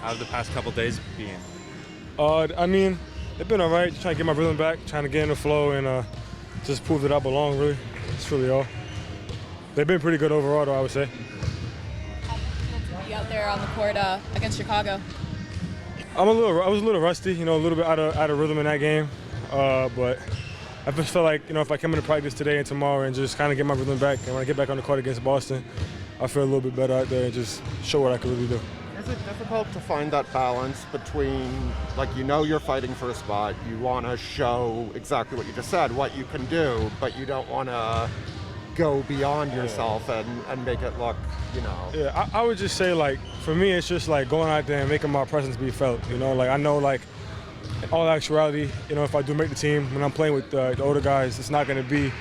How have the past couple days been? I mean, they've been all right. Trying to get my rhythm back, trying to get in the flow, and just prove that I belong, really. That's really all. They've been pretty good overall, though, I would say. How did it feel to be out there on the court against Chicago? I was a little rusty, a little bit out of rhythm in that game. But I just felt like, if I come into practice today and tomorrow and just kind of get my rhythm back, and when I get back on the court against Boston, I feel a little bit better out there and just show what I can really do. Is it difficult to find that balance between, like, you're fighting for a spot, you want to show exactly what you just said, what you can do, but you don't want to go beyond yourself and make it look, Yeah, I would just say, like, for me, it's just, like, going out there and making my presence be felt, Like, I know, like, in all actuality, if I do make the team, when I'm playing with the older guys, it's not going to be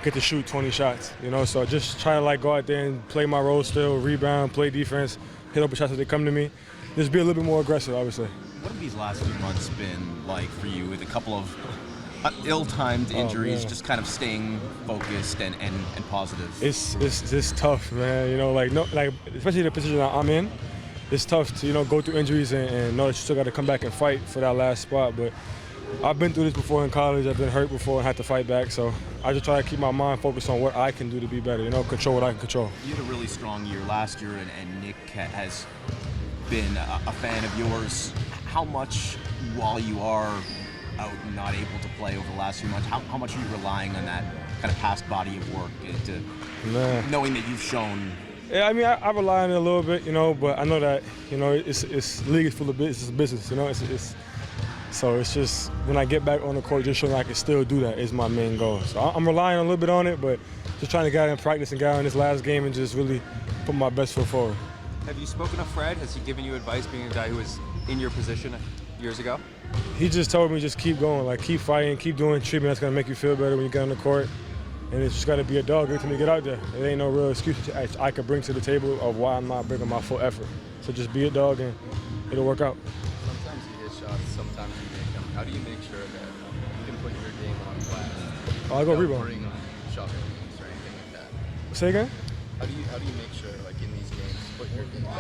get to shoot 20 shots, So just try to, like, go out there and play my role still, rebound, play defense, hit open shots as they come to me. Just be a little bit more aggressive, I would say. What have these last few months been like for you with a couple of ill-timed injuries, just kind of staying focused and positive? It's tough, man. Like especially the position that I'm in, it's tough to go through injuries and know that you still got to come back and fight for that last spot. But I've been through this before in college. I've been hurt before and had to fight back. So I just try to keep my mind focused on what I can do to be better. Control what I can control. You had a really strong year last year, and Nick has been a fan of yours. How much, while you are out and not able to play over the last few months, how much are you relying on that kind of past body of work knowing that you've shown? Yeah, I mean, I rely on it a little bit, but I know that, it's league is full of business, it's business, so it's just when I get back on the court, just showing I can still do that is my main goal. So I'm relying a little bit on it, but just trying to get out in practice and get out in this last game and just really put my best foot forward. Have you spoken to Fred? Has he given you advice, being a guy who was in your position years ago? He just told me just keep going, like keep fighting, keep doing treatment that's gonna make you feel better when you get on the court. And it's just gotta be a dog every time you get out there. There ain't no real excuse I could bring to the table of why I'm not bringing my full effort. So just be a dog and it'll work out. Sometimes you hit shots, sometimes you make them. How do you make sure that you can put your game on blast? I go rebound. Worrying on shot variance or anything like that. Say again? How do you make sure, like in these games, put your game on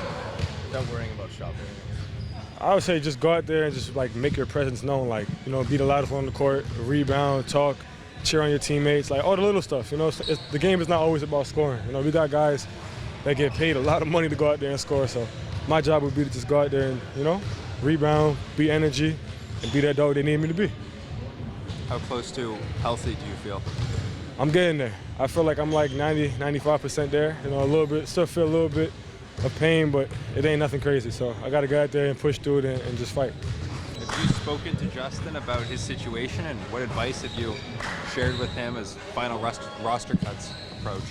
without worrying about shot variance? I would say just go out there and just like make your presence known, like be the loudest one on the court, rebound, talk, cheer on your teammates, like all the little stuff. The game is not always about scoring. We got guys that get paid a lot of money to go out there and score. So my job would be to just go out there and rebound, be energy, and be that dog they need me to be. How close to healthy do you feel? I'm getting there. I feel like I'm like 90, 95% there. A little bit, still feel a little bit of pain, but it ain't nothing crazy. So I got to go out there and push through it and just fight. Have you spoken to Justin about his situation, and what advice have you shared with him as final roster cuts approach?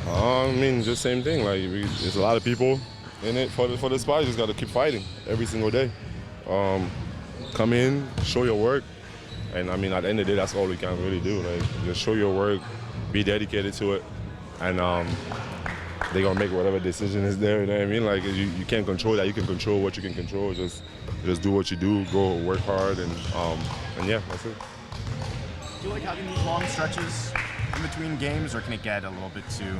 I mean, just same thing. Like, there's a lot of people in it for the spot. You just got to keep fighting every single day. Come in, show your work, and I mean, at the end of the day, that's all we can really do. Like, just show your work, be dedicated to it, and they're gonna make whatever decision is there. You know what I mean? Like, you can't control that. You can control what you can control. Just do what you do. Go work hard, and yeah, that's it. Do you like having these long stretches in between games, or can it get a little bit too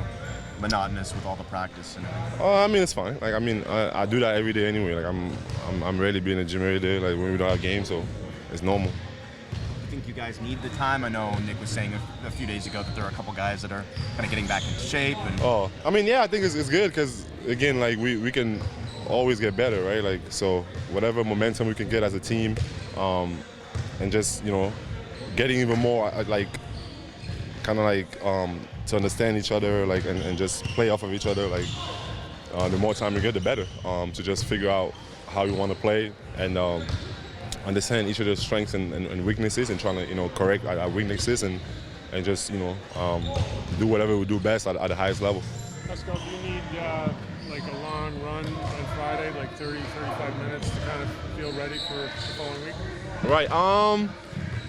monotonous with all the practice and everything? I mean, it's fine. Like, I mean, I do that every day anyway. Like, I'm ready to be in the gym every day. Like, when we don't have games, so it's normal. I think you guys need the time. I know Nick was saying a few days ago that there are a couple guys that are kind of getting back into shape. And I mean, yeah, I think it's good because, again, like, we can always get better, right? Like, so whatever momentum we can get as a team, and just, getting even more, like, kind of like to understand each other, like, and just play off of each other, like, the more time we get, the better, to just figure out how we want to play and understand each other's strengths and weaknesses, and trying to correct our weaknesses and just do whatever we do best at the highest level. Pascal, do you need like a long run on Friday, like 30, 35 minutes to kind of feel ready for the following week? Right.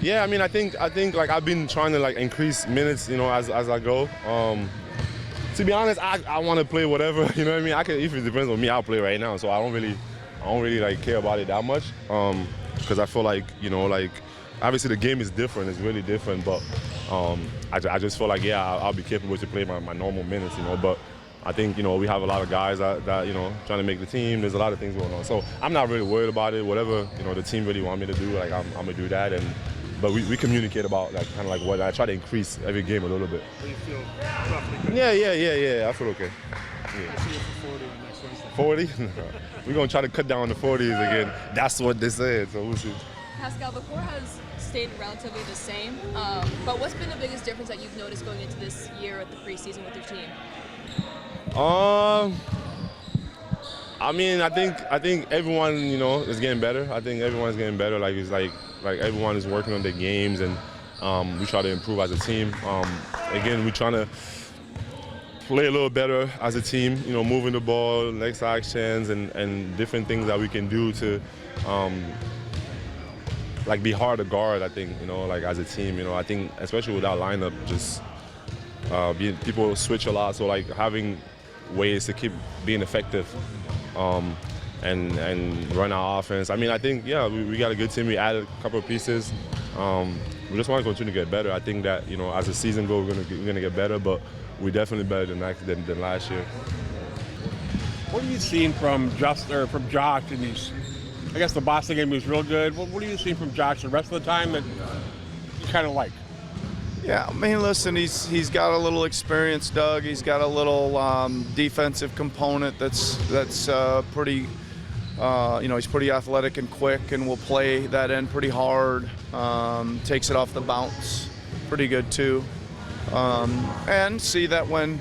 Yeah. I mean, I think like I've been trying to like increase minutes, as I go. To be honest, I want to play whatever. You know what I mean? If it depends on me, I'll play right now. So I don't really like care about it that much. Because I feel like, like, obviously the game is different, it's really different, but I just feel like, yeah, I'll be capable to play my normal minutes, but I think, we have a lot of guys that trying to make the team. There's a lot of things going on. So I'm not really worried about it. Whatever, the team really want me to do, like I'm going to do that. But we communicate about kind of like what I try to increase every game a little bit. Do you feel roughly good? Yeah. I feel okay. I see you for 40 on next Wednesday. 40? We're going to try to cut down the 40s again. That's what they said, so we'll see. Pascal, the core has stayed relatively the same, but what's been the biggest difference that you've noticed going into this year at the preseason with your team? I mean, I think everyone, is getting better. I think everyone's getting better. Like it's like everyone is working on their games, and we try to improve as a team. Again, we're trying to play a little better as a team. Moving the ball, next actions, and different things that we can do to be hard to guard. I think as a team. I think especially with our lineup, just people switch a lot. So having ways to keep being effective and run our offense. I mean, I think, we got a good team. We added a couple of pieces. We just want to continue to get better. I think that, as the season goes, we're gonna get better, but we're definitely better than last year. What are you seeing from Josh in these? I guess the Boston game was real good. What are you seeing from Josh the rest of the time that you kind of like? Yeah, I mean, listen, he's got a little experience, Doug. He's got a little defensive component that's pretty, he's pretty athletic and quick, and will play that end pretty hard. Takes it off the bounce, pretty good too. And see that when,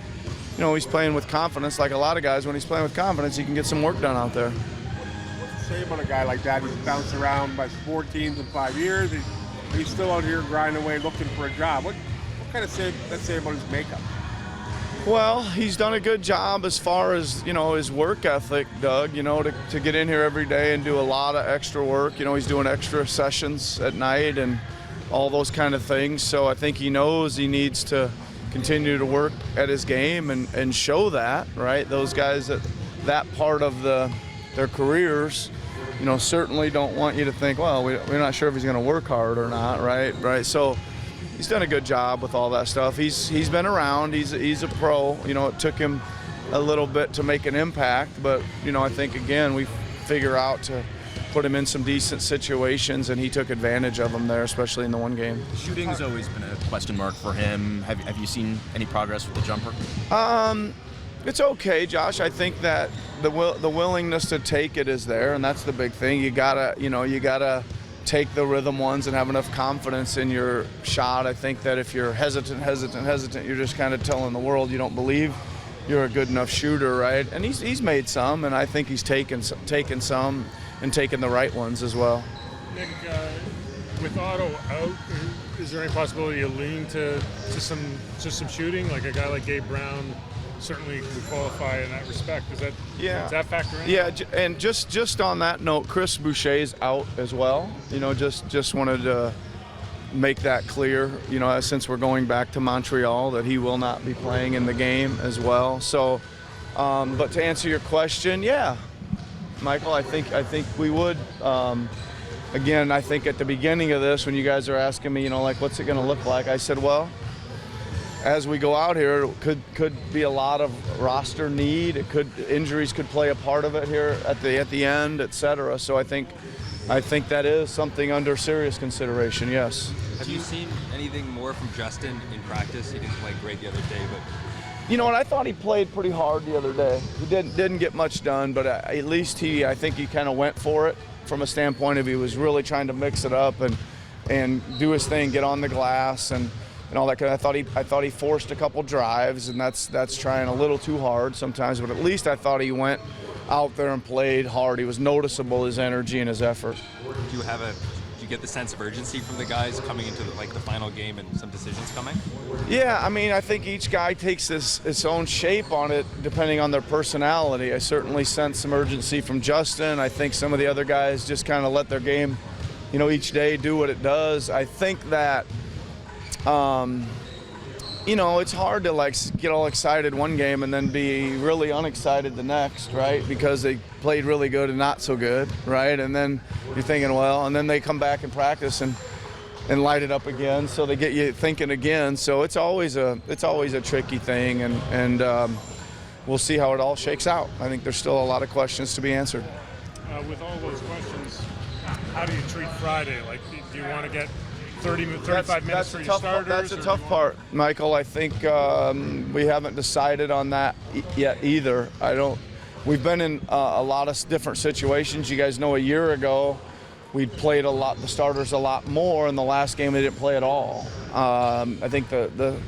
he's playing with confidence, like a lot of guys, when he's playing with confidence, he can get some work done out there. What's to say about a guy like that? He's bounced around by 4 teams in 5 years. He's still out here grinding away, looking for a job. What kind of say about his makeup? Well, he's done a good job as far as, his work ethic, Doug, to get in here every day and do a lot of extra work. He's doing extra sessions at night and all those kind of things. So I think he knows he needs to continue to work at his game and show that, right? Those guys that part of their careers, certainly don't want you to think, well, we're not sure if he's going to work hard or not, right? So he's done a good job with all that stuff. He's been around. He's a pro. It took him a little bit to make an impact, but I think again we figure out to put him in some decent situations, and he took advantage of them there, especially in the one game. Shooting's always been a question mark for him. Have you seen any progress with the jumper? It's okay, Josh. I think that the willingness to take it is there, and that's the big thing. You gotta take the rhythm ones and have enough confidence in your shot. I think that if you're hesitant, you're just kind of telling the world you don't believe you're a good enough shooter, right? And he's made some, and I think he's taken some and taken the right ones as well. Nick, with Otto out, is there any possibility you lean to some shooting, like a guy like Gabe Brown? Certainly would qualify in that respect. Does that factor in? Yeah, and just on that note, Chris Boucher's out as well. Just wanted to make that clear. Since we're going back to Montreal, that he will not be playing in the game as well. So, but to answer your question, yeah, Michael, I think we would. Again, I think at the beginning of this, when you guys are asking me, what's it going to look like, I said, well, as we go out here, it could be a lot of roster need. Injuries could play a part of it here at the end, et cetera. So I think that is something under serious consideration. Yes. Have you seen anything more from Justin in practice? He didn't play great the other day, but you know what? I thought he played pretty hard the other day. He didn't get much done, but at least I think he kind of went for it from a standpoint of he was really trying to mix it up and do his thing, get on the glass and all that. I thought he forced a couple drives, and that's trying a little too hard sometimes. But at least I thought he went out there and played hard. He was noticeable, his energy and his effort. Do you get the sense of urgency from the guys coming into the final game and some decisions coming? Yeah, I mean, I think each guy takes its own shape on it depending on their personality. I certainly sense some urgency from Justin. I think some of the other guys just kind of let their game, each day do what it does. I think that it's hard to get all excited one game and then be really unexcited the next, right? Because they played really good and not so good, right? And then you're thinking, well, and then they come back and practice and light it up again, so they get you thinking again. So it's always a tricky thing, and we'll see how it all shakes out. I think there's still a lot of questions to be answered. With all those questions, how do you treat Friday? Like, do you want to get 35 minutes for your starters? That's a tough part, Michael. I think we haven't decided on that yet either. We've been in a lot of different situations. You guys know a year ago we played the starters a lot more. In the last game, they didn't play at all. I think the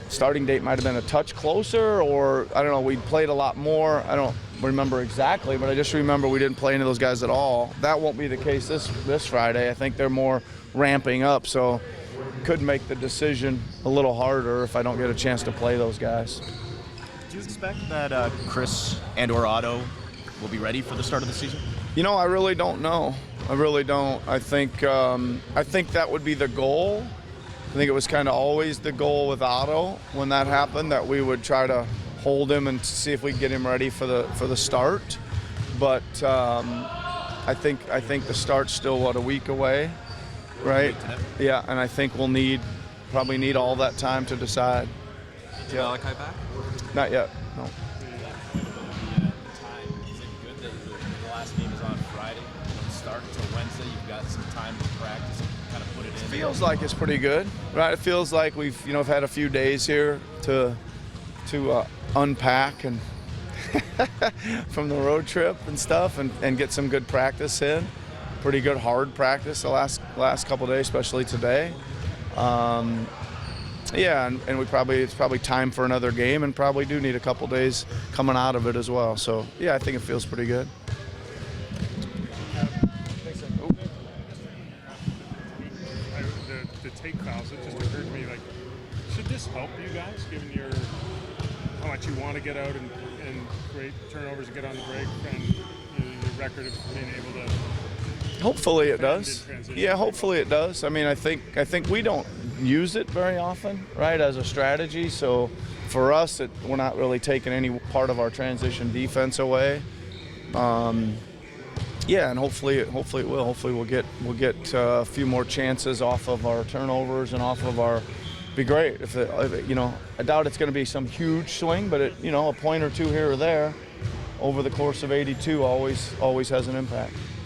starting date might have been a touch closer, or I don't know, we played a lot more. I don't remember exactly, but I just remember we didn't play any of those guys at all. That won't be the case this Friday. I think they're more ramping up, so could make the decision a little harder if I don't get a chance to play those guys. Do you expect that Chris and/or Otto will be ready for the start of the season? You know, I really don't know. I really don't. I think that would be the goal. I think it was kind of always the goal with Otto when that happened, that we would try to hold him and see if we can get him ready for the start. But I think the start's still a week away, right? Yeah, and I think we'll probably need all that time to decide. Is Malachi back? Not yet. No. Is it good that the last game is on Friday? Don't start until Wednesday. You've got some time to practice and kind of put it in. Feels like it's pretty good, right? It feels like we've had a few days here to unpack and from the road trip and stuff, and get some good practice in. Pretty good hard practice the last couple of days, especially today. Yeah, and it's probably time for another game, and probably do need a couple days coming out of it as well. So yeah, I think it feels pretty good. The take fouls, it just occurred to me, like, should this help you guys, given how much you want to get out and create turnovers and get on the break, and your record of being able to? Hopefully it does. Yeah, hopefully it does. I mean, I think we don't use it very often, right, as a strategy. So for us, we're not really taking any part of our transition defense away. Yeah, and hopefully it will. Hopefully we'll get a few more chances off of our turnovers and off of our. Be great if I doubt it's going to be some huge swing, but a point or two here or there over the course of 82 always has an impact.